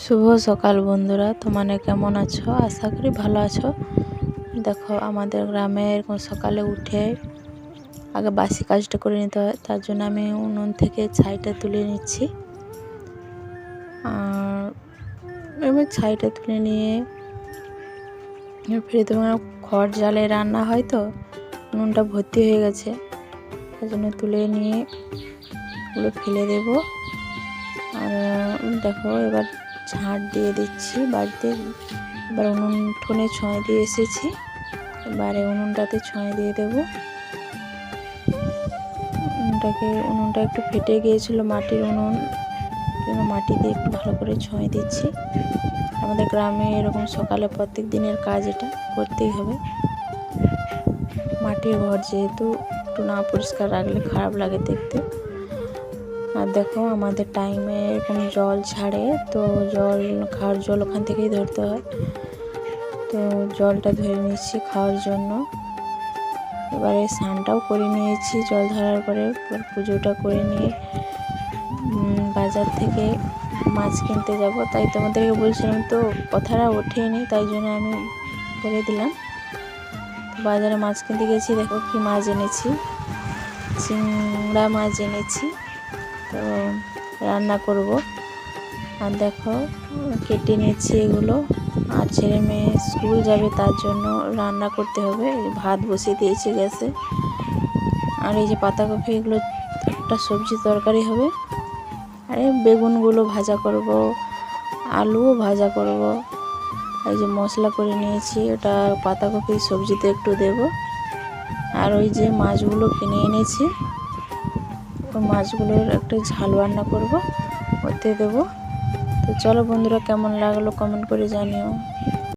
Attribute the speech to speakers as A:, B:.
A: শুভ সকাল বন্ধুরা, তোমরা কেমন আছো? আশা করি ভালো আছো। দেখো, আমাদের গ্রামে এরকম সকালে উঠে আগে বাসি কাজটা করে নিতে হয়। তার জন্য আমি উনুন থেকে ছাইটা তুলে নিচ্ছি। আর এবার ছাইটা তুলে নিয়ে ফিরে তোমার খড় জালে রান্না হয়, তো উনুনটা ভর্তি হয়ে গেছে। তার জন্য তুলে নিয়ে ওগুলো ফেলে দেব। আর দেখো, এবার ঝাঁট দিয়ে দিচ্ছি বাড়িতে। এবার উনুনে ছোঁয়া দিয়ে এসেছি, এবারে উনুনটাতে ছোঁয়া দিয়ে দেব। উনুনটা একটু ফেটে গিয়েছিল, মাটির উনুন, মাটি দিয়ে একটু ভালো করে ছোঁয়া দিচ্ছি। আমাদের গ্রামে এরকম সকালে প্রত্যেক দিনের কাজ, এটা করতেই হবে। মাটির ঘর যেহেতু, একটু না পরিষ্কার রাখলে খারাপ লাগে দেখতে। আর দেখো, আমাদের টাইমে এরকম জল ছাড়ে, তো খাওয়ার জল ওখান থেকেই ধরতে হয়। তো জলটা ধরে নিচ্ছি খাওয়ার জন্য। এবারে স্নানটাও করে নিয়েছি জল ধরার পরে। পুজোটা করে নিয়ে বাজার থেকে মাছ কিনতে যাব। তাই তোমাদেরকে বলছিলাম, তো কথাটা ওঠেনি, তাই জন্য আমি বলে দিলাম। বাজারে মাছ কিনতে গেছি। দেখো কি মাছ এনেছি, চিংড়া মাছ এনেছি, তো রান্না করব। আর দেখো, কেটে নিচ্ছি এগুলো। আর ছেলে মেয়ে স্কুল যাবে, তার জন্য রান্না করতে হবে। ভাত বসিয়ে দিয়েছি গ্যাসে। আর এই যে পাতাকপি, এগুলো একটা সবজি তরকারি হবে। আর এই বেগুনগুলো ভাজা করব, আলুও ভাজা করব। এই যে মশলা করে নিয়েছি, ওটা পাতাকপি সবজিতে একটু দেব। আর ওই যে মাছগুলো কিনে এনেছি, ওই মাছগুলোর একটা ঝাল রান্না করব, ওতে দেবো। তো চলো বন্ধুরা, কেমন লাগলো কমেন্ট করে জানিও।